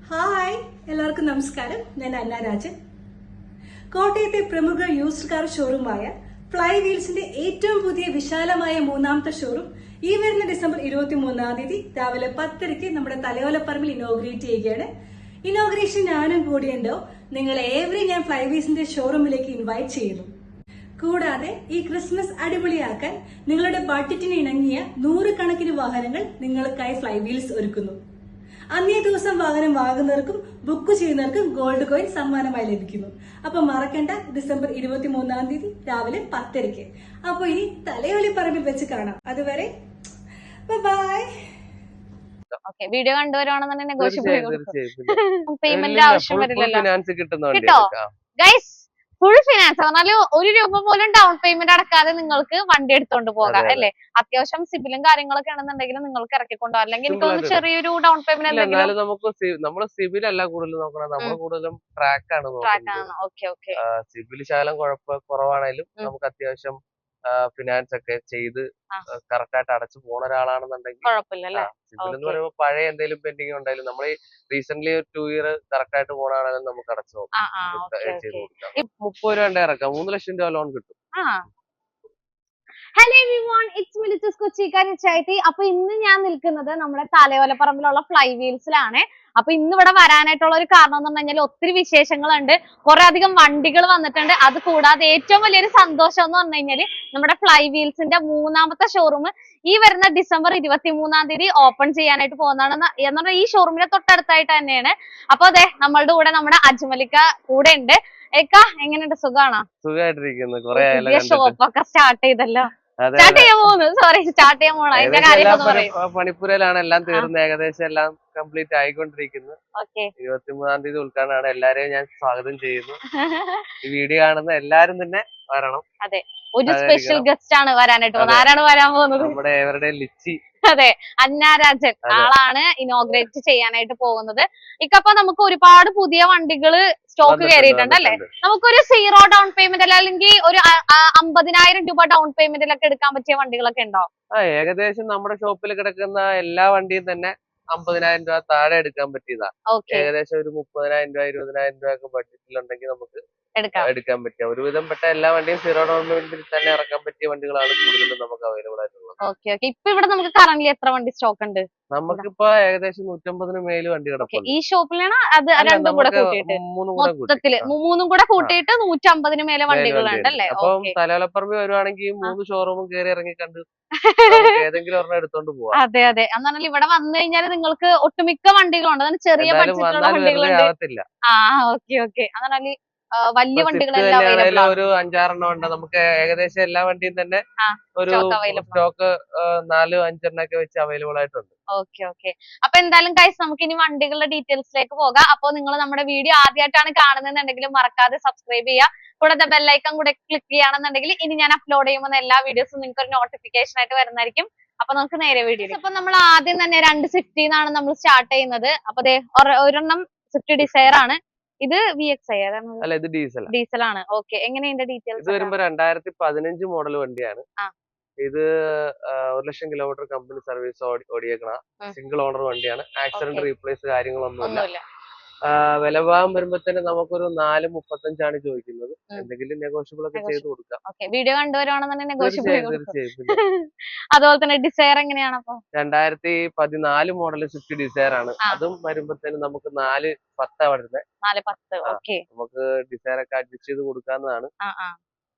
Hi എല്ലാവർക്കും നമസ്കാരം. ഞാൻ അന്ന രാജൻ. കോട്ടയത്തെ പ്രമുഖ യൂസ്ഡ് കാർ ഷോറൂമായ ഫ്ലൈ വീൽസിന്റെ ഏറ്റവും പുതിയ വിശാലമായ മൂന്നാമത്തെ ഷോറൂം ഈ വരുന്ന ഡിസംബർ 23 രാവിലെ 10:00 നമ്മുടെ തലയോലപ്പറമ്പിൽ ഇനോഗ്രേറ്റ് ചെയ്യുകയാണ്. ഇനോഗ്രേഷൻ ഞാനും കൂടിയുണ്ടോ. നിങ്ങൾ ഏവരെയും ഞാൻ ഫ്ലൈ വീൽസിന്റെ ഷോറൂമിലേക്ക് ഇൻവൈറ്റ് ചെയ്യുന്നു. കൂടാതെ ഈ ക്രിസ്മസ് അടിപൊളിയാക്കാൻ നിങ്ങളുടെ ബഡ്ജറ്റിന് ഇണങ്ങിയ 100 കണക്കിന് വാഹനങ്ങൾ നിങ്ങൾക്കായി ഫ്ലൈ വീൽസ് ഒരുക്കുന്നു. അന്നേ ദിവസം വാഹനം വാങ്ങുന്നവർക്കും ബുക്ക് ചെയ്യുന്നവർക്കും ഗോൾഡ് കോയിൻ സമ്മാനമായി ലഭിക്കുന്നു. അപ്പൊ മറക്കണ്ട, ഡിസംബർ 23 രാവിലെ 10:00. അപ്പൊ ഇനി തലയോലി പറമ്പിൽ വെച്ച് കാണാം. അതുവരെ ബൈ. വീഡിയോ കണ്ടുവരുവാണെന്നുണ്ടെങ്കിൽ നെഗോഷ്യബിൾ പേയ്മെന്റ് ആവശ്യം വരില്ലല്ലോ. കിട്ടോ ഗൈസ്? ഫുൾ ഫിനാൻസ് പറഞ്ഞാല് 1 രൂപ പോലും ഡൗൺ പേയ്മെന്റ് അടക്കാതെ നിങ്ങൾക്ക് വണ്ടി എടുത്തോണ്ട് പോകാം അല്ലെ. അത്യാവശ്യം സിബിലും കാര്യങ്ങളൊക്കെ ആണെന്നുണ്ടെങ്കിൽ നിങ്ങൾക്ക് ഇറക്കിക്കൊണ്ടോ, അല്ലെങ്കിൽ എനിക്ക് തോന്നുന്നു ചെറിയൊരു ഡൗൺ പേയ്മെന്റ് എന്തെങ്കിലും. നമ്മള് സിബിൽ അല്ല കൂടുതൽ നോക്കണം, നമ്മൾ കൂടുതലും ട്രാക്ക് ആണ് നോക്കുന്നത്. സിബിൽ ശകലം കുറവാണെങ്കിലും നമുക്ക് അത്യാവശ്യം ഫിനാൻസ് ഒക്കെ ചെയ്ത് കറക്റ്റ് ആയിട്ട് അടച്ചു പോണ ഒരാളാണെന്നുണ്ടെങ്കിൽ സിബിൽ എന്ന് പറയുമ്പോൾ പഴയ എന്തെങ്കിലും പെൻഡിങ് ഉണ്ടായാലും നമ്മൾ റീസെന്റ് 2 ഇയർ കറക്റ്റ് ആയിട്ട് പോണാണെങ്കിലും നമുക്ക് അടച്ചു ചെയ്ത് കൊടുക്കാം. 30 രൂപ ഇറക്കാം, 3 ലക്ഷം രൂപ ലോൺ കിട്ടും. ഹലോ എവരിവൺ, ഇറ്റ്സ് മിലിറ്റസ് കൊച്ചിക്കാരി ചൈതി. അപ്പൊ ഇന്ന് ഞാൻ നിൽക്കുന്നത് നമ്മുടെ തലയോലപ്പറമ്പിലുള്ള ഫ്ലൈ വീൽസിലാണ്. അപ്പൊ ഇന്ന് ഇവിടെ വരാനായിട്ടുള്ള ഒരു കാരണം എന്ന് പറഞ്ഞു കഴിഞ്ഞാൽ ഒത്തിരി വിശേഷങ്ങളുണ്ട്, കുറെ അധികം വണ്ടികൾ വന്നിട്ടുണ്ട്. അത് കൂടാതെ ഏറ്റവും വലിയൊരു സന്തോഷം എന്ന് പറഞ്ഞു കഴിഞ്ഞാല് നമ്മുടെ ഫ്ലൈ വീൽസിന്റെ മൂന്നാമത്തെ ഷോറൂം ഈ വരുന്ന ഡിസംബർ 23 ഓപ്പൺ ചെയ്യാനായിട്ട് പോകുന്നതാണ്. എന്ന് പറഞ്ഞാൽ ഈ ഷോറൂമിന്റെ തൊട്ടടുത്തായിട്ട് തന്നെയാണ്. അപ്പൊ അതെ, നമ്മളുടെ കൂടെ നമ്മുടെ അജ്മലിക്ക കൂടെ ഉണ്ട്. ഏക്കാ, എങ്ങനെയുണ്ട്? സുഖാണോ? സുഖമായിട്ടിരിക്കുന്നു. ഷോപ്പൊക്കെ സ്റ്റാർട്ട് ചെയ്തല്ലോ. സ്റ്റാർട്ട് ചെയ്യാൻ പോകുന്നു, സോറി സ്റ്റാർട്ട് ചെയ്യാൻ പോണോ? അതിന്റെ കാര്യം പണിപ്പുരയിലാണ് എല്ലാം തീർന്ന് ഏകദേശം എല്ലാം കംപ്ലീറ്റ് ആയിക്കൊണ്ടിരിക്കുന്നു. 23 ഉദ്ഘാടനമാണ്. എല്ലാരെയും ഞാൻ സ്വാഗതം ചെയ്യുന്നു. ഈ വീഡിയോ കാണുന്ന എല്ലാരും തന്നെ വരണം. അതെ, ഒരു സ്പെഷ്യൽ ഗസ്റ്റ് ആണ് വരാനായിട്ട് പോകുന്നത്. ആരാണ് വരാൻ പോകുന്നത്? നമ്മുടെ എവരുടെ ലിച്ചി. അതെ, അന്ന രാജൻ ആളാണ് ഇനോഗ്രേറ്റ് ചെയ്യാനായിട്ട് പോകുന്നത്. ഇക്കപ്പൊ നമുക്ക് ഒരുപാട് പുതിയ വണ്ടികള് സ്റ്റോക്ക് കയറിയിട്ടുണ്ട് അല്ലെ. നമുക്കൊരു 0 ഡൗൺ പേയ്മെന്റ് അല്ലെങ്കിൽ ഒരു 50,000 രൂപ ഡൗൺ പേയ്മെന്റിലൊക്കെ എടുക്കാൻ പറ്റിയ വണ്ടികളൊക്കെ ഉണ്ടോ? ഏകദേശം നമ്മുടെ ഷോപ്പിൽ കിടക്കുന്ന എല്ലാ വണ്ടിയും തന്നെ 50,000 രൂപ താഴെ എടുക്കാൻ പറ്റിയതാ. ഏകദേശം ഒരു 30,000 രൂപ 20,000 രൂപ ഒക്കെ ബഡ്ജറ്റിലുണ്ടെങ്കിൽ നമുക്ക് എടുക്കാൻ പറ്റിയ ഒരുവിധം പെട്ട എല്ലാ വണ്ടിയും 0 ഡൗൺ പേയ്മെന്റിൽ തന്നെ ഇറക്കാൻ പറ്റിയ വണ്ടികളാണ് കൂടുതലും നമുക്ക് അവൈലബിൾ ആയിട്ടുള്ളത്. ഇപ്പൊ ഇവിടെ നമുക്ക് കറന്റ് എത്ര വണ്ടി സ്റ്റോക്ക് ഉണ്ട്? നമുക്കിപ്പോ ഏകദേശം 150 മേല് വണ്ടി കിടക്കും. ഈ ഷോപ്പിലാണ് അത് രണ്ടും കൂടെ കൂട്ടിയിട്ട് മൊത്തത്തില് 3 കൂടെ കൂട്ടിയിട്ട് 150 മേലെ വണ്ടികളുണ്ട് അല്ലേ. അപ്പം തലയോലപ്പറമ്പിൽ വരുവാണെങ്കിൽ 3 ഷോറൂമും കയറി ഇറങ്ങി കണ്ട് ഏതെങ്കിലും ഒരെണ്ണം എടുത്തോണ്ട് പോവാം. അതെ അതെ, എന്നാലും ഇവിടെ വന്നു കഴിഞ്ഞാൽ നിങ്ങൾക്ക് ഒട്ടുമിക്ക വണ്ടികളുണ്ട്, ചെറിയ ബഡ്ജറ്റുള്ള വണ്ടികളുണ്ട്. ഓക്കെ എന്നാല് വലിയ വണ്ടികളെല്ലാം ഒരു 5-6 എണ്ണം ഉണ്ട്. നമുക്ക് ഏകദേശം എല്ലാ വണ്ടിയും തന്നെ ഒരു സ്റ്റോക്ക് 4-5 എണ്ണൊക്കെ വെച്ച് അവൈലബിൾ ആയിട്ടുണ്ട്. ഓക്കെ അപ്പൊ എന്തായാലും ഗൈസ്, നമുക്ക് ഇനി വണ്ടികളുടെ ഡീറ്റെയിൽസിലേക്ക് പോകാം. അപ്പൊ നിങ്ങൾ നമ്മുടെ വീഡിയോ ആദ്യമായിട്ടാണ് കാണുന്നതെന്നുണ്ടെങ്കിൽ മറക്കാതെ സബ്സ്ക്രൈബ് ചെയ്യുക. കൂടാതെ ബെല്ലൈക്കൺ കൂടെ ക്ലിക്ക് ചെയ്യുകയാണെന്നുണ്ടെങ്കിൽ ഇനി ഞാൻ അപ്ലോഡ് ചെയ്യുമ്പോൾ എല്ലാ വീഡിയോസും നിങ്ങൾക്ക് ഒരു നോട്ടിഫിക്കേഷൻ ആയിട്ട് വരുന്നതായിരിക്കും. അപ്പൊ നമുക്ക് നേരെ വീഡിയോ. അപ്പൊ നമ്മൾ ആദ്യം തന്നെ 2 സ്വിഫ്റ്റിന്നാണ് നമ്മൾ സ്റ്റാർട്ട് ചെയ്യുന്നത്. അപ്പൊ ഒരെണ്ണം സ്വിഫ്റ്റ് ഡിസയർ ആണ്. ഇത് VXi അല്ല, ഇത് ഡീസൽ ആണ്. ഓക്കെ, എങ്ങനെയുണ്ട് ഡീറ്റെയിൽസ്? ഇത് വരുമ്പോ 2015 മോഡൽ വണ്ടിയാണ്. ഇത് 1 ലക്ഷം കിലോമീറ്റർ കമ്പനി സർവീസ് ഓടിയേക്കണ സിംഗിൾ ഓണർ വണ്ടിയാണ്. ആക്സിഡന്റ് റീപ്ലേസ് കാര്യങ്ങളൊന്നുമില്ല. വിലഭാഗം വരുമ്പോ തന്നെ നമുക്കൊരു 4.35 ചോദിക്കുന്നത്. എന്തെങ്കിലും നെഗോഷ്യബിൾ ഒക്കെ ചെയ്ത് കൊടുക്കാം. വീഡിയോ കണ്ടുവരുവാണെന്നുണ്ടെങ്കിൽ അതുപോലെ തന്നെ ഡിസയർ എങ്ങനെയാണ്? അപ്പൊ 2014 മോഡൽ സ്വിഫ്റ്റ് ഡിസയർ ആണ്. അതും വരുമ്പോഴത്തേനും നമുക്ക് 4.10 വരുന്നത്. 4.10. നമുക്ക് ഡിസയർ ഒക്കെ അഡ്ജസ്റ്റ് ചെയ്ത് കൊടുക്കാവുന്നതാണ്.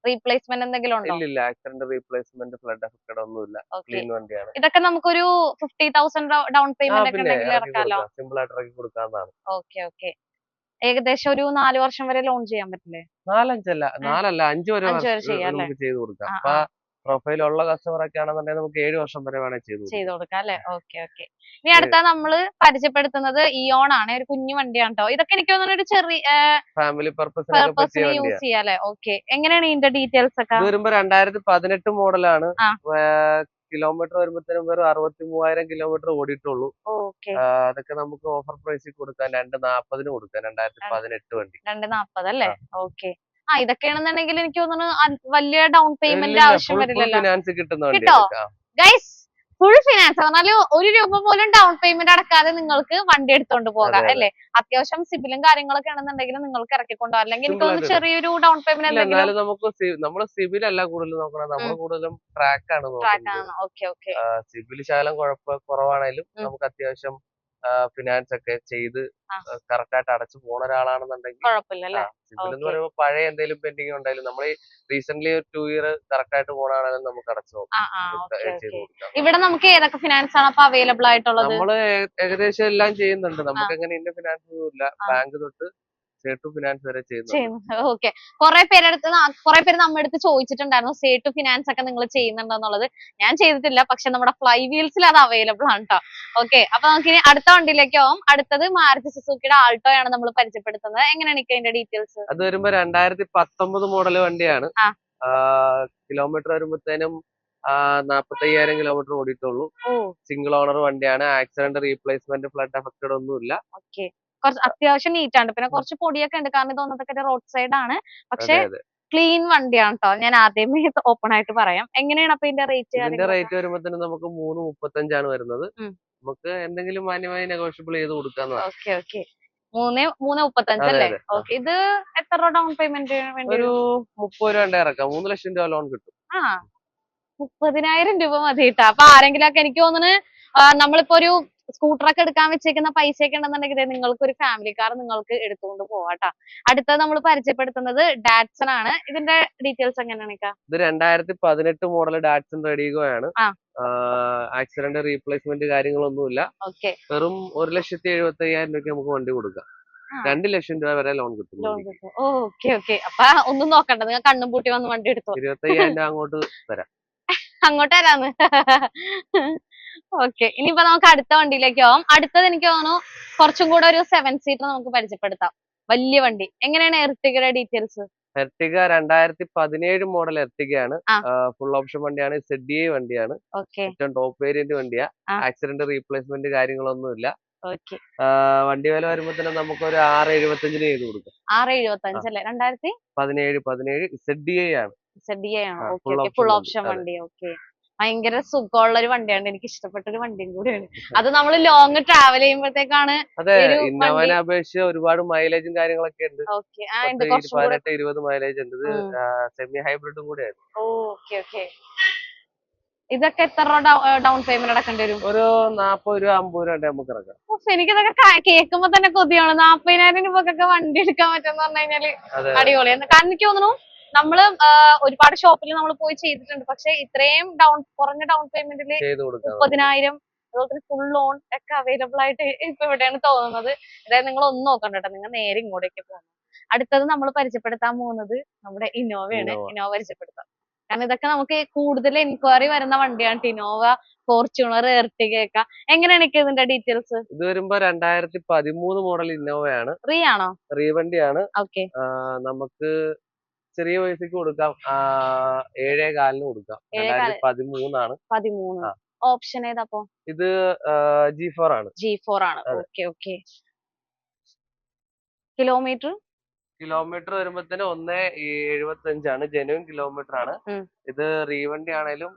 റീപ്ലേസ്മെന്റ് എന്തെങ്കിലും ഉണ്ടോ? ഇല്ല, ആക്സിഡന്റ് റീപ്ലേസ്മെന്റ് ഫ്ലഡ് എഫക്റ്റഡ് ഒന്നുമില്ല. ക്ലീൻ വണ്ടിയാണ്. ഇതൊക്കെ നമുക്കൊരു 50,000 ഡൗൺ പേയ്മെന്റ് ഒക്കെ ഉണ്ടെങ്കിൽ ഇറക്കാലോ. സിമ്പിൾ ആയിട്ട് ഇറക്കി കൊടുക്കാവുന്നതാണ്. ഓക്കെ ഏകദേശം ഒരു 4 വർഷം വരെ ലോൺ ചെയ്യാൻ പറ്റില്ലേ? 5 വരെ നമുക്ക് ചെയ്ത് കൊടുക്കാം. അപ്പൊ പ്രൊഫൈൽ ഉള്ള കസ്റ്റമർ ഒക്കെ ആണെന്നുണ്ടെങ്കിൽ നമുക്ക് 7 വർഷം വരെ വേണേൽ ചെയ്ത് കൊടുക്കാം അല്ലെ. ഓക്കെ ഇനി അടുത്ത നമ്മള് പരിചയപ്പെടുത്തുന്നത് ഇയോൺ ആണ്. ഒരു കുഞ്ഞു വണ്ടിയാണ് കേട്ടോ. ഇതൊക്കെ എനിക്ക് തോന്നുന്നു ഒരു ചെറിയ ഫാമിലി പർപ്പസിന് യൂസ് ചെയ്യാം അല്ലെ. ഓക്കെ, എങ്ങനെയാണ് ഇതിന്റെ ഡീറ്റെയിൽസ് ഒക്കെ? ഇത് വരുമ്പോ 2018 മോഡലാണ്. കിലോമീറ്റർ വരുമ്പോഴത്തേനും വെറും 63,000 കിലോമീറ്റർ ഓടിയിട്ടുള്ളൂ. അതൊക്കെ നമുക്ക് ഓഫർ പ്രൈസിൽ കൊടുക്കാം. 240 കൊടുക്കാം. 2018 വണ്ടി 240 അല്ലേ. ഓക്കെ, ഇതൊക്കെയാണെന്നുണ്ടെങ്കിൽ എനിക്ക് തോന്നുന്നു വലിയ ഡൗൺ പേയ്മെന്റ് ആവശ്യം വരില്ലല്ലോ. ഫിനാൻസ് കിട്ടുന്ന കേട്ടോ ഗൈസ്. ഫുൾ ഫിനാൻസ് പറഞ്ഞാല് 1 രൂപ പോലും ഡൗൺ പേയ്മെന്റ് അടക്കാതെ നിങ്ങൾക്ക് വണ്ടി എടുത്തോണ്ട് പോകാം അതെ അല്ലേ? അത്യാവശ്യം സിബിലും കാര്യങ്ങളൊക്കെ ആണെന്നുണ്ടെങ്കിൽ നിങ്ങൾക്ക് ഇറക്കിക്കൊണ്ടോ അല്ലെങ്കിൽ എനിക്ക് സിമ്പിൾ തോന്നുന്നു ആയിട്ട് ചെറിയൊരു ഡൗൺ പേയ്മെന്റ് ഇല്ല എന്തെങ്കിലും എന്നാലും നമുക്ക് നമ്മള് സിബിൽ അല്ല കൂടുതൽ നോക്കണം, നമ്മൾ കൂടുതലും ട്രാക്ക് ആണ് ട്രാക്ക് നോക്കുന്നത്. ആണ്. Okay okay. സിബിൽ ശകലം കുറവാണേലും നമുക്ക് അത്യാവശ്യം ഫിനാൻസ് ഒക്കെ ചെയ്ത് കറക്റ്റ് ആയിട്ട് അടച്ചു പോണ ഒരാളാണെന്നുണ്ടെങ്കിൽ കുഴപ്പമില്ലല്ലേ? സിബിൽ എന്ന് ഓക്കെ. പറയുമ്പോൾ പഴയ എന്തെങ്കിലും പെൻഡിങ് ഉണ്ടായാലും നമ്മൾ ഈ റീസെന്റ് ഒരു 2 ഇയർ കറക്റ്റ് ആയിട്ട് പോണാണെങ്കിലും നമുക്ക് അടച്ചു ഓക്കെ ചെയ്ത് ഓക്കെ. കൊടുക്കാം. ഇവിടെ നമുക്ക് ഏതൊക്കെ ഫിനാൻസ് ആണ് അപ്പൊ അവൈലബിൾ ആയിട്ടുള്ളത്? നമ്മള് ഏകദേശം എല്ലാം ചെയ്യുന്നുണ്ട്. നമുക്ക് അങ്ങനെ ഇന്ന ഫിനാൻസ് ഒന്നും ഇല്ല, ബാങ്ക് തൊട്ട് ടു ഫിനാൻസ് വരെ ചെയ്യുന്നുണ്ട്. ഓക്കെ. കുറെ പേര് നമ്മുടെ അടുത്ത് ചോദിച്ചിട്ടുണ്ടായിരുന്നു സേ ഫിനാൻസ് ഒക്കെ നിങ്ങൾ ചെയ്യുന്നുണ്ടോന്നുള്ളത്. ഞാൻ ചെയ്തിട്ടില്ല, പക്ഷെ നമ്മുടെ ഫ്ലൈ വീൽസിൽ അത് അവൈലബിൾ ആണ് കേട്ടോ. ഓക്കെ, അപ്പൊ നമുക്ക് ഇനി അടുത്ത വണ്ടിയിലേക്ക് പോകാം. അടുത്തത് മാരുതി സുസുക്കിയുടെ ആൾട്ടോ ആണ് നമ്മൾ പരിചയപ്പെടുത്തുന്നത്. എങ്ങനെയാണ് അതിന്റെ ഡീറ്റെയിൽസ്? അത് വരുമ്പോ 2019 മോഡൽ വണ്ടിയാണ്. കിലോമീറ്റർ വരുമ്പോഴത്തേനും 45,000 കിലോമീറ്റർ ഓടിയിട്ടുള്ളൂ. സിംഗിൾ ഓണർ വണ്ടിയാണ്. ആക്സിഡന്റ്, റീപ്ലേസ്മെന്റ്, ഫ്ലഡ് എഫക്റ്റഡ് ഒന്നുമില്ല. ഓക്കെ, കുറച്ച് അത്യാവശ്യം നീറ്റ് ആണ്. പിന്നെ കുറച്ച് പൊടിയൊക്കെ ഉണ്ട്, കാരണം ഇതൊന്നതൊക്കെ റോഡ് സൈഡ് ആണ്. പക്ഷെ ക്ലീൻ വണ്ടിയാണ് കേട്ടോ. ഞാൻ ആദ്യമേ ഓപ്പൺ ആയിട്ട് പറയാം. എങ്ങനെയാണ് അപ്പൊ ഇതിന്റെ റേറ്റ്? ഇതിന്റെ റേറ്റ് വരുമ്പോഴത്തേനും നമുക്ക് 335 വരുന്നത്. നമുക്ക് എന്തെങ്കിലും മാന്യമായി നെഗോഷ്യബിൾ ചെയ്ത് കൊടുക്കാവുന്നതാണ്. Okay okay. 335 അല്ലേ? ഓക്കെ. ഇത് എത്ര രൂപ ഡൗൺ പേയ്മെന്റ്? ഒരു 30 രൂപ ഇറക്കാം. 3 ലക്ഷം രൂപ ലോൺ കിട്ടും. 30,000 രൂപ മതി കേട്ടോ. അപ്പൊ ആരെങ്കിലും ഒക്കെ, എനിക്ക് തോന്നുന്നു നമ്മളിപ്പോ ഒരു സ്കൂട്ടറൊക്കെ എടുക്കാൻ വെച്ചേക്കുന്ന പൈസയൊക്കെ ഉണ്ടെന്നുണ്ടെങ്കിൽ നിങ്ങൾക്ക് ഒരു ഫാമിലി കാർ നിങ്ങൾക്ക് എടുത്തുകൊണ്ട് പോവാട്ടോ. അടുത്തത് നമ്മൾ പരിചയപ്പെടുത്തുന്നത് ഡാറ്റ്സൺ ആണ്. ഇതിന്റെ ഡീറ്റെയിൽസ് എങ്ങനെയാണ്? ഇത് 2018 മോഡൽ ഡാറ്റ്സൺ റെഡിഗോ ആണ്. ആക്സിഡന്റ്, റീപ്ലേസ്മെന്റ് കാര്യങ്ങളൊന്നുമില്ല. വെറും 1,75,000 രൂപയ്ക്ക് നമുക്ക് വണ്ടി കൊടുക്കാം. 2 ലക്ഷം രൂപ വരെ ലോൺ കിട്ടും. Okay okay. അപ്പൊ ഒന്നും നോക്കണ്ട, നിങ്ങൾ കണ്ണും പൂട്ടി വന്ന് വണ്ടി എടുത്തു. 25,000 രൂപ അങ്ങോട്ട് തരാം. അങ്ങോട്ട് തരാന്ന്. ഓക്കെ, ഇനിയിപ്പോ നമുക്ക് അടുത്ത വണ്ടിയിലേക്ക് പോവാം. അടുത്തത് എനിക്ക് തോന്നുന്നു കുറച്ചും കൂടെ ഒരു 7 സീറ്റർ നമുക്ക് പരിചയപ്പെടുത്താം. വലിയ വണ്ടി. എങ്ങനെയാണ് എർട്ടിഗയുടെ ഡീറ്റെയിൽസ്? എർട്ടിഗ 2017 മോഡൽ എർട്ടിഗയാണ്. ഫുൾ ഓപ്ഷൻ വണ്ടിയാണ്. ZDI വണ്ടിയാണ്. ഏറ്റവും ടോപ്പ് വേരിയന്റ് വണ്ടിയാ. ആക്സിഡന്റ്, റീപ്ലേസ്മെന്റ് കാര്യങ്ങളൊന്നുമില്ല. വണ്ടി വില വരുമ്പോ തന്നെ നമുക്ക് ഒരു 675 ചെയ്ത് കൊടുക്കാം. 675 അല്ലേ? 2017 ZDI ആണ്. ഫുൾ ഓപ്ഷൻ വണ്ടി. ഓക്കെ, ഭയങ്കര സുഖമുള്ള ഒരു വണ്ടിയാണ്. എനിക്ക് ഇഷ്ടപ്പെട്ട ഒരു വണ്ടിയും കൂടിയാണ്. അത് നമ്മൾ ലോങ് ട്രാവൽ ചെയ്യുമ്പോഴത്തേക്കാണ്. അതെ, ഇന്നോവനെ അപേക്ഷിച്ച് ഒരുപാട് മൈലേജും കാര്യങ്ങളൊക്കെ ഉണ്ട്. 18-20 മൈലേജ് ഉണ്ട്. ഇത് സെമി ഹൈബ്രിഡും കൂടെയാണ്. Okay okay. ഇതൊക്കെ എത്ര ഡൗൺ പേയ്മെന്റ് അടക്കേണ്ടി വരും? ഒരു 40 രൂപ 50 രൂപ നമുക്ക് ഇറക്കാം. എനിക്കിതൊക്കെ കേൾക്കുമ്പോ തന്നെ കൊതിയാണ്. 40,000 രൂപക്കൊക്കെ വണ്ടി എടുക്കാൻ പറ്റുമെന്ന് പറഞ്ഞു കഴിഞ്ഞാല് അടിപൊളിയാണ്. കാരണം എനിക്ക് തോന്നുന്നു നമ്മള് ഒരുപാട് ഷോപ്പിൽ നമ്മൾ പോയി ചെയ്തിട്ടുണ്ട്, പക്ഷെ ഇത്രയും കുറഞ്ഞ ഡൗൺ പേയ്മെന്റിൽ 30,000 അതുപോലെ ഫുൾ ലോൺ ഒക്കെ അവൈലബിൾ ആയിട്ട് ഇപ്പൊ ഇവിടെയാണ് തോന്നുന്നത്. അതായത് നിങ്ങൾ ഒന്നും നോക്കണ്ട കേട്ടോ, നിങ്ങൾ നേരെ ഇങ്ങോട്ടേക്ക് പോകണം. അടുത്തത് നമ്മൾ പരിചയപ്പെടുത്താൻ പോകുന്നത് നമ്മുടെ ഇന്നോവയാണ്. ഇന്നോവ പരിചയപ്പെടുത്താം. കാരണം ഇതൊക്കെ നമുക്ക് കൂടുതൽ എൻക്വയറി വരുന്ന വണ്ടിയാണ്. ഇന്നോവ, ഫോർച്യൂണർ, എർട്ടിഗ ഒക്കെ. എങ്ങനെയാണ് ഇതിന്റെ ഡീറ്റെയിൽസ്? ഇത് വരുമ്പോ 2013 മോഡൽ ഇന്നോവയാണ്. ആണോ? വണ്ടിയാണ്. നമുക്ക് ചെറിയ പൈസക്ക് കൊടുക്കാം. 7,400 കൊടുക്കാം. 2013 ആണ്. 13. ഓപ്ഷൻ ഏതാപ്പോ? ഇത് G4 ആണ്. G4 ആണ്. Okay okay. കിലോമീറ്റർ വരുമ്പോഴത്തേന് 1,75 ആണ്. ജെനുവിൻ കിലോമീറ്റർ ആണ്. ഇത് റീവണ്ടി ആണേലും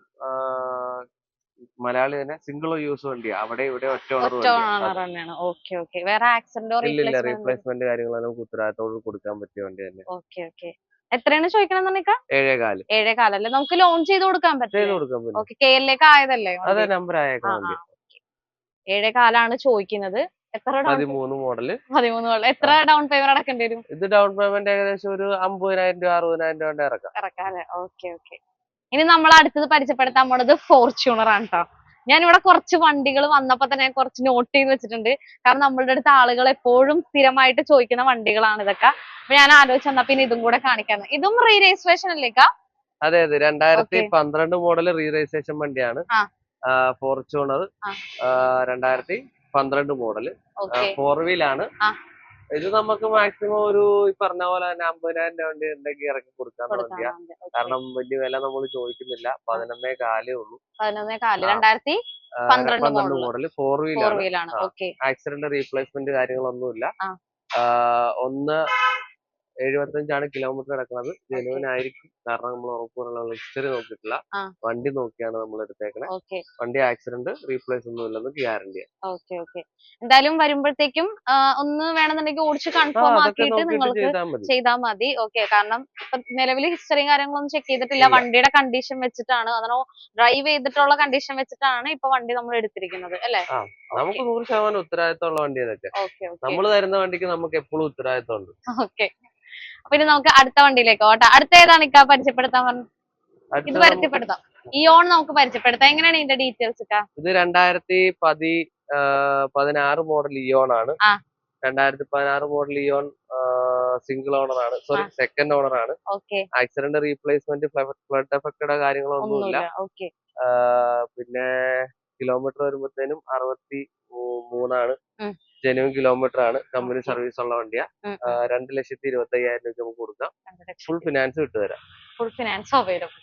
മലയാളി തന്നെ സിംഗിൾ യൂസ് വണ്ടിയാ. അവിടെ ഇവിടെ ഒറ്റ ഓണറാണ്. Okay okay. വേറെ ആക്സിഡന്റോ റീപ്ലേസ്മെന്റ് കാര്യങ്ങളൊന്നും ഉത്തരവാദിത്തോട് കൊടുക്കാൻ പറ്റിയ വണ്ടി തന്നെ. Okay okay. എത്രയാണ് ചോദിക്കണം? 7,400. 7,400 അല്ലേ? നമുക്ക് ലോൺ ചെയ്ത് കൊടുക്കാൻ പറ്റും. Okay, KL ആയതല്ലേ? അതെ, നമ്പർ ആയേക്കാം വണ്ടി. 7,400 ചോദിക്കുന്നത്. എത്ര? 13 മോഡൽ. എത്ര ഡൗൺ പേയ്മെന്റ് അടക്കേണ്ടി വരും? ഇത് ഡൗൺ പേയ്മെന്റ് ഏകദേശം ഒരു 50,000 രൂപ 60,000 രൂപ ഇറക്കാം അല്ലേ? Okay okay. ഇനി നമ്മൾ അടുത്തത് പരിചയപ്പെടുത്താൻ പോണത് ഫോർച്യൂണർ ആണ് കേട്ടോ. ഞാൻ ഇവിടെ കുറച്ച് വണ്ടികൾ വന്നപ്പോ തന്നെ കുറച്ച് നോട്ട് ചെയ്ത് വെച്ചിട്ടുണ്ട്. കാരണം നമ്മളുടെ അടുത്ത് ആളുകൾ എപ്പോഴും സ്ഥിരമായിട്ട് ചോദിക്കുന്ന വണ്ടികളാണ് ഇതൊക്കെ. അപ്പൊ ഞാൻ ആലോചിച്ചെന്നാ പിന്നെ ഇതും കൂടെ കാണിക്കാന്ന്. ഇതും റീ രജിസ്ട്രേഷൻ അല്ലേക്കാ? അതെ അതെ, 2012 മോഡൽ റീ രജിസ്ട്രേഷൻ വണ്ടിയാണ്. Fortuner 2012 model. 4 വീലാണ്. ഇത് നമുക്ക് മാക്സിമം ഒരു പറഞ്ഞ പോലെ തന്നെ 50,000 രൂപ വണ്ടി ഉണ്ടെങ്കിൽ ഇറക്കി കൊടുക്കാന്ന് വണ്ടിയാ. കാരണം വലിയ വില നമ്മൾ ചോദിക്കുന്നില്ല. 11,400 ഉള്ളൂ. 2012 മോഡല് 4 വീലാണ്. ആക്സിഡന്റ്, റീപ്ലേസ്മെന്റ് കാര്യങ്ങളൊന്നുമില്ല. 1 75 കിലോമീറ്റർ കിടക്കുന്നത്. ജെനുവിൻ ആയിരിക്കും, കാരണം നമ്മൾ ഉറപ്പുള്ള ഹിസ്റ്ററി നോക്കിയിട്ടില്ല, ആ. വണ്ടി നോക്കിയാണ് നമ്മൾ എടുത്തേക്കണേ. ഓക്കെ വണ്ടി ആക്സിഡന്റ് റീപ്ലേസ് ഒന്നും ഇല്ലെന്ന് ഗ്യാരണ്ടി. Okay okay. എന്തായാലും വരുമ്പോഴത്തേക്കും ഒന്ന് വേണമെന്നുണ്ടെങ്കിൽ ഓടിച്ച് കൺഫേം അതൊക്കെ ആക്കിയിട്ട് നോക്കിയിട്ട് നിങ്ങൾക്ക് ചെയ്താൽ മതി. ചെയ്താൽ മതി. ഓക്കെ, കാരണം ഇപ്പൊ നിലവിൽ ഹിസ്റ്ററിയും കാര്യങ്ങളൊന്നും ചെക്ക് ചെയ്തിട്ടില്ല, വണ്ടിയുടെ കണ്ടീഷൻ വെച്ചിട്ടാണ്, അതോ ഡ്രൈവ് ചെയ്തിട്ടുള്ള കണ്ടീഷൻ വെച്ചിട്ടാണ് ഇപ്പൊ വണ്ടി നമ്മൾ എടുത്തിരിക്കുന്നത് അല്ലെ? നമുക്ക് 100% ഉത്തരവാദിത്തമുള്ള വണ്ടി ഇതൊക്കെ. ഓക്കെ ഓക്കെ നമ്മൾ തരുന്ന വണ്ടിക്ക് നമുക്ക് എപ്പോഴും ഉത്തരവാദിത്തം ഉണ്ട്. ഓക്കെ. പിന്നെ നമുക്ക് അടുത്ത വണ്ടിയിലേക്ക് പോട്ടെ. അടുത്ത ഏതാണ് ഇക്ക പരിചയപ്പെടുത്താൻ പറഞ്ഞു? ഇത് പരിചയപ്പെടുത്താം. ഇയോൺ നമുക്ക് പരിചയപ്പെടുത്താം. എങ്ങനെയാണ് ഇതിന്റെ ഡീറ്റെയിൽസ് ഒക്കെ? ഇത് 2016 മോഡൽ ഇയോൺ ആണ്. 2016 മോഡൽ ഇയോൺ സിംഗിൾ ഓണർ ആണ്, സോറി സെക്കൻഡ് ഓണർ ആണ്. ആക്സിഡന്റ് റീപ്ലേസ്മെന്റ്, ഫ്ലഡ് എഫക്റ്റഡ് കാര്യങ്ങളൊന്നുമില്ല. പിന്നെ കിലോമീറ്റർ വരുമ്പോഴത്തേനും 63 ജെനുവിൻ കിലോമീറ്റർ ആണ്. കമ്പനി സർവീസ് ഉള്ള വണ്ടിയാ. 2,25,000 രൂപ നമുക്ക് കൊടുക്കാം. ഫുൾ ഫിനാൻസ് കിട്ടുതരാം. Full finance available.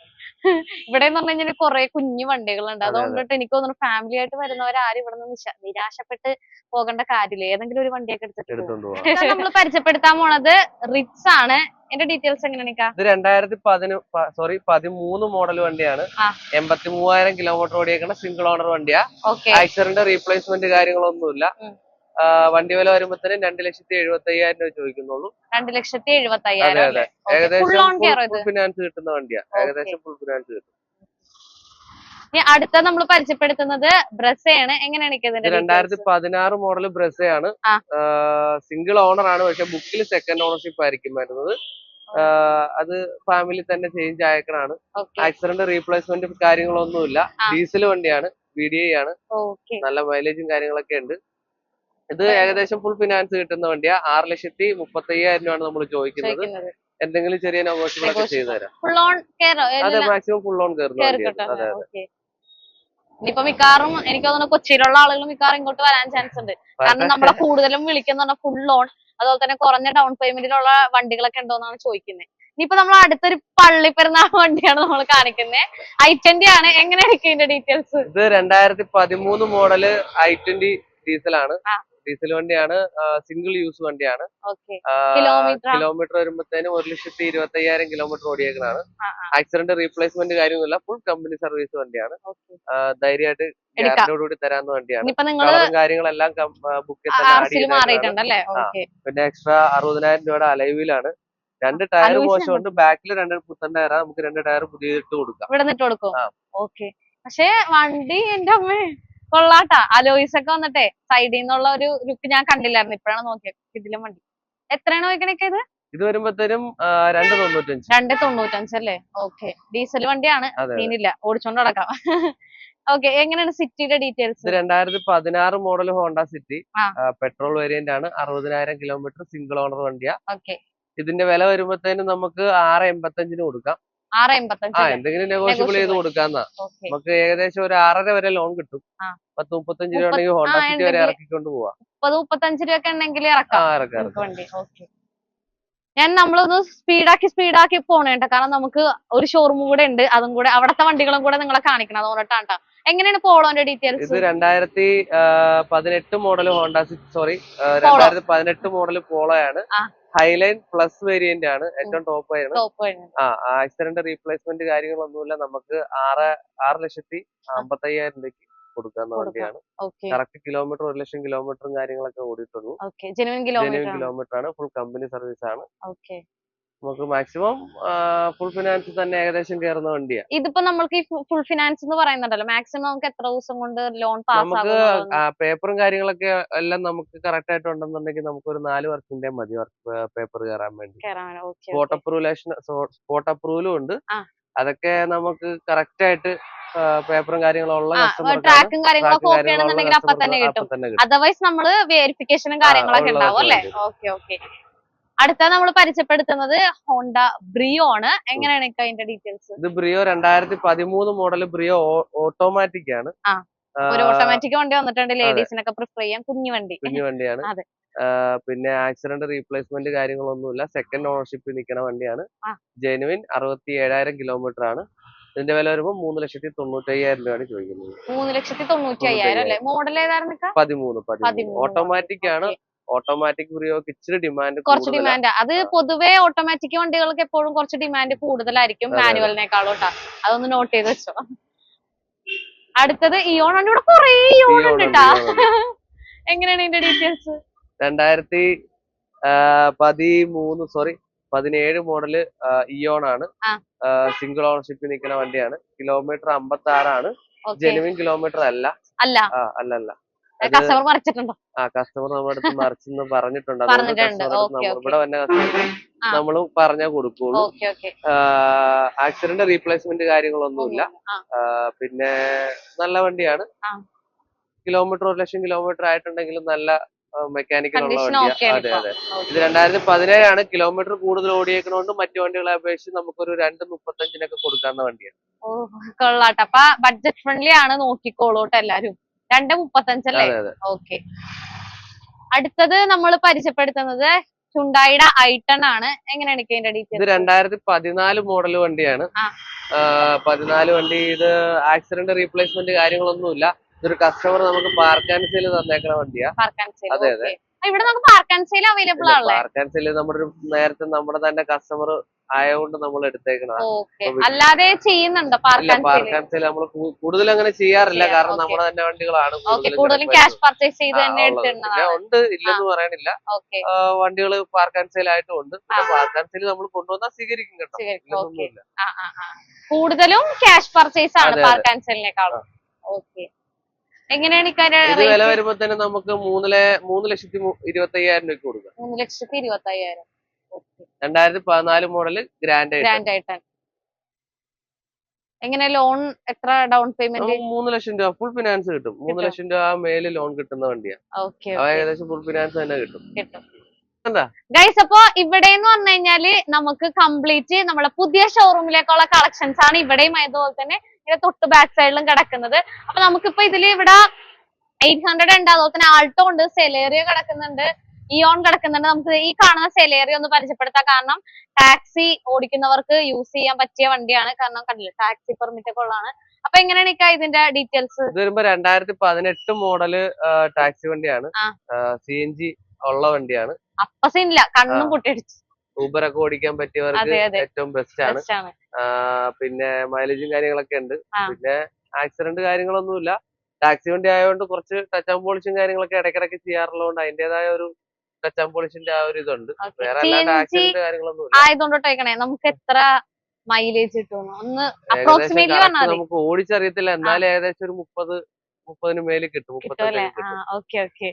ഇവിടെ എന്ന് പറഞ്ഞു കഴിഞ്ഞാൽ കുറെ കുഞ്ഞു വണ്ടികളുണ്ട്, അതുകൊണ്ടിട്ട് എനിക്ക് തോന്നുന്നു ഫാമിലി ആയിട്ട് വരുന്നവരാരും ഇവിടെ നിന്ന് നിരാശപ്പെട്ട് പോകേണ്ട കാര്യമില്ല, ഏതെങ്കിലും ഒരു വണ്ടിയൊക്കെ എടുത്തിട്ട് നമ്മൾ പരിചയപ്പെടുത്താൻ പോണത് റിറ്റ്സ് ആണ്. എന്റെ ഡീറ്റെയിൽസ് എങ്ങനെയാണ്? ഇത് 2013 മോഡൽ വണ്ടിയാണ്. 83,000 കിലോമീറ്റർ ഓടിയേക്കണ സിംഗിൾ ഓണർ വണ്ടിയാ. ആക്സിഡന്റ് റീപ്ലേസ്മെന്റ് കാര്യങ്ങളൊന്നുമില്ല. വണ്ടി വില വരുമ്പോഴത്തേനും 2,75,000 രൂപ ചോദിക്കുന്നുള്ളൂ. 2,75,000. അതെ, ഏകദേശം ഫുൾ ഫിനാൻസ് കിട്ടുന്ന വണ്ടിയാ. ഏകദേശം ഫുൾ ഫിനാൻസ് കിട്ടും. അടുത്ത നമ്മൾ പരിചയപ്പെടുത്തുന്നത് ബ്രസയാണ്. എങ്ങനെയാണ്? 2016 മോഡൽ ബ്രസയാണ്. സിംഗിൾ ഓണർ ആണ്, പക്ഷെ ബുക്കിൽ സെക്കൻഡ് ഓണർഷിപ്പ് ആയിരിക്കും വരുന്നത്. അത് ഫാമിലി തന്നെ ചേഞ്ച് ആയേക്കണാണ്. ആക്സിഡന്റ് റീപ്ലേസ്മെന്റ് കാര്യങ്ങളൊന്നുമില്ല. ഡീസൽ വണ്ടിയാണ്, VDI ആണ്. നല്ല മൈലേജും കാര്യങ്ങളൊക്കെ ഉണ്ട്. ഇത് ഏകദേശം ഫുൾ ഫിനാൻസ് കിട്ടുന്ന വണ്ടിയാ. 6,35,000 രൂപയാണ് നമ്മൾ ചോദിക്കുന്നത്. എന്തെങ്കിലും ചെറിയ നെഗോഷ്യബിൾ ഒക്കെ ചെയ്തു തരാം. അതെ, മാക്സിമം ഫുൾ ഓൺ കയറുന്ന വണ്ടിയാണ്. അതെ അതെ. ഇനിയിപ്പോ മിക്കാറും എനിക്ക് തോന്നുന്നു കൊച്ചിയിലുള്ള ആളുകൾ മിക്കാറും ഇങ്ങോട്ട് വരാൻ ചാൻസ് ഉണ്ട്, കാരണം നമ്മളെ കൂടുതലും വിളിക്കുന്ന ഫുൾ ഓൺ, അതുപോലെ തന്നെ കുറഞ്ഞ ഡൗൺ പേയ്മെന്റിലുള്ള വണ്ടികളൊക്കെ ഉണ്ടോന്നാണ് ചോദിക്കുന്നത്. ഇനിയിപ്പോ നമ്മൾ അടുത്തൊരു പള്ളി പെരുന്നാൾ വണ്ടിയാണ് നമ്മൾ കാണിക്കുന്നത്. i20 ആണ്. എങ്ങനെയാണ് ഇതിന്റെ ഡീറ്റെയിൽസ്? ഇത് 2013 മോഡല് i20 ഡീസലാണ്. ഡീസൽ വണ്ടിയാണ്, സിംഗിൾ യൂസ് വണ്ടിയാണ്. കിലോമീറ്റർ വരുമ്പോഴത്തേനും 1,25,000 കിലോമീറ്റർ ഓടിയേക്കണാണ്. ആക്സിഡന്റ് റീപ്ലേസ്മെന്റ് കാര്യമൊന്നുമില്ല. ഫുൾ കമ്പനി സർവീസ് വണ്ടിയാണ്. ധൈര്യമായിട്ട് ഗ്യാരണ്ടിയോടുകൂടി തരാവുന്ന വണ്ടിയാണ്. കളറും കാര്യങ്ങളെല്ലാം ബുക്ക് പിന്നെ എക്സ്ട്രാ 60,000 രൂപയുടെ അലൈവിലാണ്. 2 ടയർ മോശമുണ്ട്, ബാക്കിൽ 2 പുത്തൻ ടയറാ. നമുക്ക് 2 ടയർ പുതിയതിട്ട് കൊടുക്കാം. പക്ഷെ വണ്ടി എന്റെ അമ്മ കൊള്ളാട്ടാ. അലോയ്സ് ഒക്കെ വന്നിട്ടേ സൈഡിൽ നിന്നുള്ള ഒരു ലുക്ക് ഞാൻ കണ്ടില്ലായിരുന്നു, ഇപ്പോഴാണ് നോക്കിയത്. ഇതിലും വണ്ടി എത്രയാണ് നോക്കണേക്ക്? ഇത് വരുമ്പോഴത്തേനും 2,95 അല്ലേ? ഓക്കെ. ഡീസൽ വണ്ടിയാണ്, സീനില്ല, ഓടിച്ചോണ്ട് നടക്കാം. ഓക്കെ. എങ്ങനെയാണ് സിറ്റിയുടെ details? 2016 model Honda city, petrol variant ആണ്. 60,000 കിലോമീറ്റർ, സിംഗിൾ ഓണർ വണ്ടിയാ. ഇതിന്റെ വില വരുമ്പോഴത്തേനും നമുക്ക് 6,85,000 കൊടുക്കാം. എന്തെങ്കിലും നെഗോഷ്യബിൾ ചെയ്ത് കൊടുക്കാന്നാ. നമുക്ക് ഏകദേശം ഒരു 6.5 വരെ ലോൺ കിട്ടും. 10-35 രൂപ ഉണ്ടെങ്കിൽ ഹോണ്ട സിറ്റി വരെ ഇറക്കിക്കൊണ്ട് പോവാം. 30-35 രൂപ ഉണ്ടെങ്കിൽ ഇറക്കാം. നമ്മളൊന്ന് സ്പീഡാക്കി പോണേട്ടോ, കാരണം നമുക്ക് ഒരു ഷോറൂം കൂടെ ഉണ്ട്, അതും കൂടെ അവിടത്തെ വണ്ടികളും കൂടെ നിങ്ങളെ കാണിക്കണം, അതുകൊണ്ടിട്ടാണ്. എങ്ങനെയാണ് പോളോന്റെ ഡീറ്റെയിൽസ്? ഇത് 2018 model Honda City, sorry 2018 model പോളോയാണ്. ഹൈലൈൻ പ്ലസ് വേരിയന്റ് ആണ്, ഏറ്റവും ടോപ്പ് ആണ്. ആക്സിഡന്റ് റീപ്ലേസ്മെന്റ് കാര്യങ്ങളൊന്നുമില്ല. നമുക്ക് 6,55,000 രൂപയ്ക്ക് കൊടുക്കാവുന്ന വണ്ടിയാണ്. കറക്റ്റ് കിലോമീറ്റർ 1,00,000 കിലോമീറ്ററും കാര്യങ്ങളൊക്കെ ഓടിയിട്ടുള്ളൂ. ജെനുവിൻ കിലോമീറ്റർ ആണ്. ഫുൾ കമ്പനി സർവീസ് ആണ്. നമുക്ക് മാക്സിമം ഫുൾ ഫിനാൻസ് തന്നെ ഏകദേശം കയറുന്ന വണ്ടിയാണ്. ഇതിപ്പോ നമുക്ക് ഫുൾ ഫിനാൻസ് എന്ന് പറയുന്നുണ്ടല്ലോ, മാക്സിമം നമുക്ക് എത്ര ദിവസം കൊണ്ട് ലോൺ പാസ് ആകും? നമുക്ക് പേപ്പറും കാര്യങ്ങളൊക്കെ എല്ലാം നമുക്ക് കറക്റ്റ് ആയിട്ട് ഉണ്ടെന്നുണ്ടെങ്കിൽ നമുക്ക് ഒരു 4 വർഷത്തിന്റെ മതി പേപ്പർ കയറാൻ വേണ്ടി. സ്പോട്ട് അപ്രൂവലും ഉണ്ട്. അതൊക്കെ നമുക്ക് കറക്റ്റ് ആയിട്ട് പേപ്പറും കാര്യങ്ങളുള്ള ട്രാക്കും കാര്യങ്ങളൊക്കെ ഓക്കെ ആണെന്നുണ്ടെങ്കിൽ അപ്പൊ തന്നെ കിട്ടും. അതർവൈസ് നമ്മള് വെരിഫിക്കേഷനും കാര്യങ്ങളൊക്കെ ഉണ്ടാവും അല്ലേ? Okay okay. അടുത്ത നമ്മൾ പരിചയപ്പെടുത്തുന്നത് ഹോണ്ട ബ്രിയോ ആണ്. എങ്ങനെയാണ് അതിന്റെ ഡീറ്റെയിൽസ്? ഇത് ബ്രിയോ 2013 മോഡൽ ബ്രിയോ ഓട്ടോമാറ്റിക് ആണ്. ഒരു ഓട്ടോമാറ്റിക് വണ്ടി വന്നിട്ടുണ്ട്, ലേഡീസിനൊക്കെ പ്രിഫർ ചെയ്യാൻ. കുഞ്ഞു വണ്ടിയാണ്. പിന്നെ ആക്സിഡന്റ് റീപ്ലേസ്മെന്റ് കാര്യങ്ങളൊന്നുമില്ല. സെക്കൻഡ് ഓണർഷിപ്പ് നിൽക്കുന്ന വണ്ടിയാണ്. ജെനുവിൻ 67,000 കിലോമീറ്റർ ആണ്. ഇതിന്റെ വില വരുമ്പോൾ 3,95,000 രൂപയാണ് ചോദിക്കുന്നത്. 3,95,000 അല്ലേ? മോഡൽ ഏതായിരുന്നു? 13 ഓട്ടോമാറ്റിക് ആണ്. ഓട്ടോമാറ്റിക് ബ്രിയോക്ക് ഇച്ചിരി ഡിമാൻഡ് കുറച്ച് ഡിമാൻഡ്. അത് പൊതുവേ ഓട്ടോമാറ്റിക് വണ്ടികൾക്ക് എപ്പോഴും കുറച്ച് ഡിമാൻഡ് കൂടുതലായിരിക്കും മാനുവലിനേക്കാളും കേട്ടോ. അതൊന്ന് നോട്ട് ചെയ്ത് വെച്ചോ. അടുത്തത് ഇയോൺ ആണ്. ഇവിടെ കൊറേ ഇയോൺ ഉണ്ട് കേട്ടാ. എങ്ങനെയാണ് ഇതിന്റെ ഡീറ്റെയിൽസ്? 2017 മോഡല് ഇയോൺ ആണ്. സിംഗിൾ ഓണർഷിപ്പ് നിൽക്കുന്ന വണ്ടിയാണ്. കിലോമീറ്റർ 56 ആണ്. ജെനുവിൻ കിലോമീറ്റർ അല്ല. അല്ലല്ല. കസ്റ്റമർ മറിച്ചിട്ടുണ്ടോ? കസ്റ്റമർ നമ്മുടെ അടുത്ത് മറിച്ചെന്ന് പറഞ്ഞിട്ടുണ്ട്. ഇവിടെ വന്ന കസ്റ്റമർ നമ്മളും പറഞ്ഞാൽ കൊടുക്കുള്ളൂ. ആക്സിഡന്റ് റീപ്ലേസ്മെന്റ് കാര്യങ്ങളൊന്നുമില്ല. പിന്നെ നല്ല വണ്ടിയാണ്. കിലോമീറ്റർ 1 ലക്ഷം കിലോമീറ്റർ ആയിട്ടുണ്ടെങ്കിലും നല്ല മെക്കാനിക്കൽ ഉള്ള വണ്ടിയാണ്. അതെ. ഇത് 2017 ആണ്. കിലോമീറ്റർ കൂടുതൽ ഓടിയേക്കണോണ്ട് മറ്റു വണ്ടികളെ അപേക്ഷിച്ച് നമുക്കൊരു 2.35 കൊടുക്കാവുന്ന വണ്ടിയാണ്. കൊള്ളാട്ടെ. അപ്പൊ ബഡ്ജറ്റ് ഫ്രണ്ട്ലി ആണ്, നോക്കിക്കോളൂട്ടോ എല്ലാരും. 2.35 അല്ലേ? ഓക്കെ. അടുത്തത് നമ്മൾ പരിചയപ്പെടുത്തുന്നത് ഹ്യുണ്ടായിയുടെ i10 ആണ്. എങ്ങനെയാണ് ഇതിന്റെ ഡീറ്റെയിൽസ്? ഇത് 2014 മോഡൽ വണ്ടിയാണ്. 14 വണ്ടി. ഇത് ആക്സിഡന്റ് റീപ്ലേസ്മെന്റ് കാര്യങ്ങളൊന്നുമില്ല. ഇതൊരു കസ്റ്റമർ നമുക്ക് പാർക്ക് ആൻഡ് സെയിൽ തന്നേക്കണ വണ്ടിയാ. അതെ. ഇവിടെ നമുക്ക് പാർക്ക് ആൻഡ് സെയിൽ അവൈലബിൾ ആണ്. പാർക്ക് ആൻഡ് സെയിൽ നമ്മുടെ നേരത്തെ നമ്മുടെ തന്നെ കസ്റ്റമർ ആയതുകൊണ്ട് നമ്മൾ എടുത്തേക്കണം. അല്ലാതെ ചെയ്യുന്നുണ്ടോ പാർക്ക് ആൻഡ് സെയിൽ? നമ്മൾ കൂടുതൽ അങ്ങനെ ചെയ്യാറില്ല, കാരണം നമ്മുടെ തന്നെ വണ്ടികളാണ് കൂടുതലും ക്യാഷ് പർച്ചേസ് ചെയ്ത് തന്നെ ഉണ്ട്. ഇല്ലെന്ന് പറയണില്ല. വണ്ടികൾ പാർക്ക് ആൻഡ് സെയിൽ ആയിട്ടും ഉണ്ട്. പാർക്ക് ആൻഡ് സെയിൽ നമ്മൾ കൊണ്ടുവന്നാൽ സ്വീകരിക്കും കേട്ടോ. കൂടുതലും ക്യാഷ് പർച്ചേസ് ആണ് പാർക്ക് ആൻഡ് സെയിലിനേക്കാളും. ഓക്കെ. എങ്ങനെയാണ് ഇത് വില വരുമ്പോ തന്നെ നമുക്ക് 3,25,000 രൂപ കൊടുക്കാം. 3,25,000. 2014 മോഡല് ഗ്രാൻഡ് i10. എങ്ങനെ ലോൺ എത്ര ഡൗൺ പേയ്മെന്റ്? 3 ലക്ഷം രൂപ ഫുൾ ഫിനാൻസ് കിട്ടും. 3 ലക്ഷം രൂപ മേല് ലോൺ കിട്ടുന്ന വണ്ടിയാണ്. ഏകദേശം ഫുൾ ഫിനാൻസ് തന്നെ കിട്ടും. ഗൈസ്, അപ്പൊ ഇവിടെ എന്ന് പറഞ്ഞു കഴിഞ്ഞാല് നമുക്ക് കംപ്ലീറ്റ് നമ്മളെ പുതിയ ഷോറൂമിലേക്കുള്ള കളക്ഷൻസ് ആണ് ഇവിടെയും അതുപോലെ തന്നെ ഇതിന്റെ തൊട്ട് ബാക്ക് സൈഡിലും കിടക്കുന്നത്. അപ്പൊ നമുക്കിപ്പോ ഇതില് ഇവിടെ 800 ഉണ്ട്, അതുപോലെ തന്നെ ആൾട്ടോ ഉണ്ട്, സെലേറിയോ കിടക്കുന്നുണ്ട്, ഇയോൺ കിടക്കുന്നുണ്ട്. നമുക്ക് ഈ കാണുന്ന സെലേറിയോ ഒന്ന് പരിചയപ്പെടുത്താം. കാരണം ടാക്സി ഓടിക്കുന്നവർക്ക് യൂസ് ചെയ്യാൻ പറ്റിയ വണ്ടിയാണ്. കാരണം കണ്ടില്ല, ടാക്സി പെർമിറ്റ് ഒക്കെ ഉള്ളതാണ്. അപ്പൊ എങ്ങനെയാണ് ഇതിന്റെ ഡീറ്റെയിൽസ്? ഇത് വരുമ്പോ 2018 മോഡല് ടാക്സി വണ്ടിയാണ്. CNG ഉള്ള വണ്ടിയാണ്. അപ്പൊ സീനില്ല, കണ്ണും പൊട്ടിയടിച്ചു. ഊബർ ഒക്കെ ഓടിക്കാൻ പറ്റിയവർക്ക് ഏറ്റവും ബെസ്റ്റ് ആണ്. പിന്നെ മൈലേജും കാര്യങ്ങളൊക്കെ ഉണ്ട്. പിന്നെ ആക്സിഡന്റ് കാര്യങ്ങളൊന്നുമില്ല. ടാക്സി വണ്ടി ആയതുകൊണ്ട് കുറച്ച് ടച്ച് ആൻഡ് പോളിഷും കാര്യങ്ങളൊക്കെ ഇടയ്ക്കിടയ്ക്ക് ചെയ്യാറുള്ളതുകൊണ്ട് അതിന്റേതായ ഒരു ടച്ച് ആൻഡ് പോളിഷിന്റെ ആ ഒരു ഇതുണ്ട്. വേറെ അല്ലാണ്ട് ആക്സിഡന്റ് കാര്യങ്ങളൊന്നും ആയതുകൊണ്ടോട്ടെ നമുക്ക് എത്ര മൈലേജ് കിട്ടും ഒന്ന് അപ്രോക്സിമേറ്റ്ലി പറഞ്ഞാൽ നമുക്ക് ഓടിച്ചറിയത്തില്ല, എന്നാലും ഏകദേശം ഒരു 30 മേല് കിട്ടും. ഓക്കെ.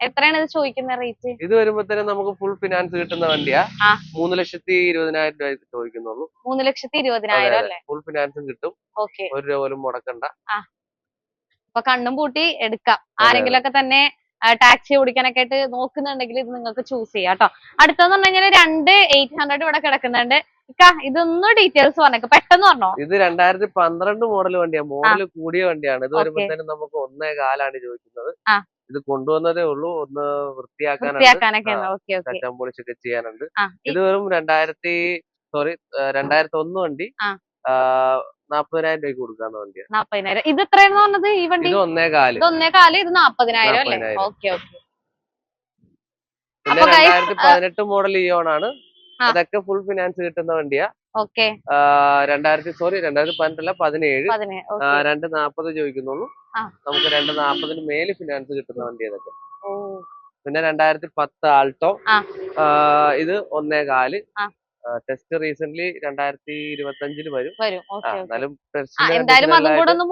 എത്രയാണ് ഇത് ചോദിക്കുന്ന റേറ്റ്? ഇത് വരുമ്പോ തന്നെ നമുക്ക് ഫുൾ ഫിനാൻസ് കിട്ടുന്ന വണ്ടിയാ. 3,20,000 രൂപ ചോദിക്കുന്നുള്ളൂ. 3,20,000 അല്ലേ? ഫുൾ ഫിനാൻസും കിട്ടും. 1 രൂപ പോലും മുടക്കണ്ട. അപ്പൊ കണ്ണും പൂട്ടി എടുക്കാം. ആരെങ്കിലും ഒക്കെ തന്നെ ടാക്സി ഓടിക്കാനൊക്കെ ആയിട്ട് നോക്കുന്നുണ്ടെങ്കിൽ ഇത് നിങ്ങൾക്ക് ചൂസ് ചെയ്യാം കേട്ടോ. അടുത്തെന്ന് പറഞ്ഞു കഴിഞ്ഞാൽ 2,800 ഇവിടെ കിടക്കുന്നുണ്ട്. ഇതൊന്നും ഡീറ്റെയിൽസ് പറഞ്ഞേക്ക്, പെട്ടെന്ന് പറഞ്ഞോ. ഇത് 2012 മോഡൽ വണ്ടിയാണ്. മോഡൽ കൂടിയ വണ്ടിയാണ്. ഇത് വരുമ്പോ തന്നെ നമുക്ക് 1.4 ചോദിക്കുന്നത്. ഇത് കൊണ്ടുവന്നതേ ഉള്ളൂ. ഒന്ന് വൃത്തിയാക്കാനൊക്കെ പോളിഷൊക്കെ ചെയ്യാനുണ്ട്. ഇത് വെറും 2001 വണ്ടി 40,000 രൂപയ്ക്ക് കൊടുക്കാവുന്ന വണ്ടിയാണ്. 40,000. ഇത് എത്രയാണെന്ന് പറഞ്ഞത്? ഈ വണ്ടി 1.4. ഇത് 1.4. ഇത് 40,000 അല്ലേ? ഓക്കെ. പിന്നെ 2018 മോഡൽ ഇയോൺ ആണ്. അതൊക്കെ ഫുൾ ഫിനാൻസ് കിട്ടുന്ന വണ്ടിയാ. 2018 17 2.40 ചോദിക്കുന്നുള്ളൂ. നമുക്ക് 2.40 മേല് ഫിനാൻസ് കിട്ടുന്ന വണ്ടി അതൊക്കെ. പിന്നെ 2010 ആൾട്ടോ, ഇത് 1.4. ടെസ്റ്റ് റീസെന്റ് 2025 വരും. എന്നാലും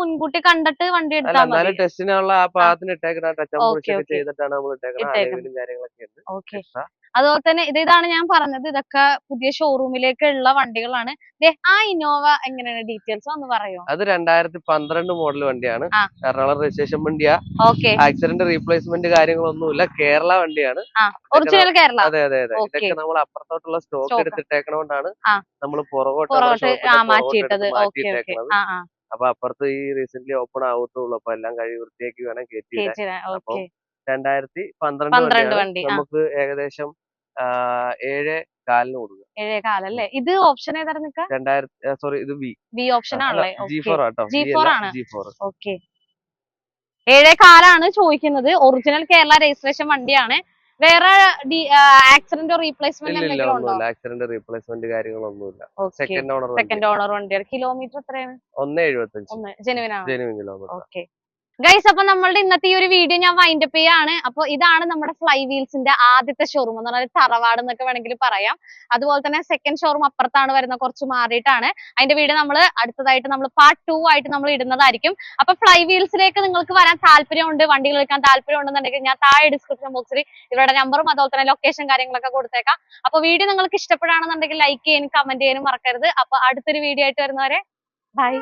മുൻകൂട്ടി കണ്ടിട്ട് വണ്ടി എന്നാലും ടെസ്റ്റിനുള്ള ആ പാകത്തിന് ഇട്ടേക്കണ ടച്ച് ഒക്കെ ചെയ്തിട്ടാണ് നമ്മൾ ഇട്ടേക്കണ. കാര്യങ്ങളൊക്കെ ഉണ്ട്. അതുപോലെ തന്നെ ഇതാണ് ഞാൻ പറഞ്ഞത്, ഇതൊക്കെ പുതിയ ഷോറൂമിലേക്കുള്ള വണ്ടികളാണ്. ആ ഇന്നോവ എങ്ങനെയാണ് ഡീറ്റെയിൽസ് ഒന്ന് പറയോ? അത് 2012 മോഡൽ വണ്ടിയാണ്. എറണാകുളം രജിസ്ട്രേഷൻ വണ്ടിയാ. ആക്സിഡന്റ് റീപ്ലേസ്മെന്റ് കാര്യങ്ങളൊന്നുമില്ല. കേരള വണ്ടിയാണ്. ഒറിജിനൽ കേരള. അതെ. ഇതൊക്കെ നമ്മൾ അപ്പുറത്തോട്ടുള്ള സ്റ്റോക്ക് എടുത്തിട്ടേക്കണോണ്ടാണ് നമ്മൾ പുറകോട്ട് മാറ്റിയിട്ടേക്കണത്. അപ്പൊ അപ്പുറത്ത് ഈ റീസെന്റ് ഓപ്പൺ ആവത്തുള്ളൂ. അപ്പൊ എല്ലാം കഴിവ് വൃത്തിയാക്കി വേണം കയറ്റി. അപ്പൊ 2012 വണ്ടി നമുക്ക് ഏകദേശം 7.4 കൊടുക്കുക. 7.4 അല്ലേ? ഇത് ഓപ്ഷൻ ഏതായിരുന്നു? ഇത് ബി ഓപ്ഷൻ ആണല്ലേ? G4 ആട്ടോ. G4 ആണ്. ഓക്കെ. 7.4 ചോദിക്കുന്നത്. ഒറിജിനൽ കേരള രജിസ്ട്രേഷൻ വണ്ടിയാണ്. വേറെ ആക്സിഡന്റോ റീപ്ലേസ്മെന്റ് ഇല്ല എന്തെങ്കിലും ഉണ്ടോ? ഒന്നുമില്ല, ആക്സിഡന്റ് റീപ്ലേസ്മെന്റ് കാര്യങ്ങളൊന്നുമില്ല. സെക്കൻഡ് ഓണർ സെക്കൻഡ് ഓണർ വണ്ടിയാണ്. കിലോമീറ്റർ എത്രയാണ്? 1.75 ജെനുവിൻ ആണ്. Genuine kilometre. ഓക്കെ ഗൈസ്, അപ്പൊ നമ്മളുടെ ഇന്നത്തെ ഈ ഒരു വീഡിയോ ഞാൻ വൈൻഡപ്പ് ചെയ്യാണ്. അപ്പൊ ഇതാണ് നമ്മുടെ ഫ്ലൈ വീൽസിന്റെ ആദ്യത്തെ ഷോറൂം എന്ന് പറഞ്ഞാൽ തറവാട് എന്നൊക്കെ വേണമെങ്കിൽ പറയാം. അതുപോലെ തന്നെ സെക്കൻഡ് ഷോറൂം അപ്പുറത്താണ് വരുന്നത്, കുറച്ച് മാറിയിട്ടാണ്. അതിന്റെ വീഡിയോ നമ്മൾ അടുത്തതായിട്ട് നമ്മൾ പാർട്ട് 2 ആയിട്ട് നമ്മൾ ഇടുന്നതായിരിക്കും. അപ്പൊ ഫ്ലൈ വീൽസിലേക്ക് നിങ്ങൾക്ക് വരാൻ താല്പര്യമുണ്ട്, വണ്ടികൾ എടുക്കാൻ താല്പര്യം ഉണ്ടെന്നുണ്ടെങ്കിൽ ഞാൻ താഴെ ഡിസ്ക്രിപ്ഷൻ ബോക്സിൽ ഇവരുടെ നമ്പറും അതുപോലെ തന്നെ ലൊക്കേഷൻ കാര്യങ്ങളൊക്കെ കൊടുത്തേക്കാം. അപ്പൊ വീഡിയോ നിങ്ങൾക്ക് ഇഷ്ടപ്പെടുകയാണെന്നുണ്ടെങ്കിൽ ലൈക്ക് ചെയ്യാനും കമന്റ് ചെയ്യാനും മറക്കരുത്. അപ്പൊ അടുത്തൊരു വീഡിയോ ആയിട്ട് വരുന്നവരെ ബൈ.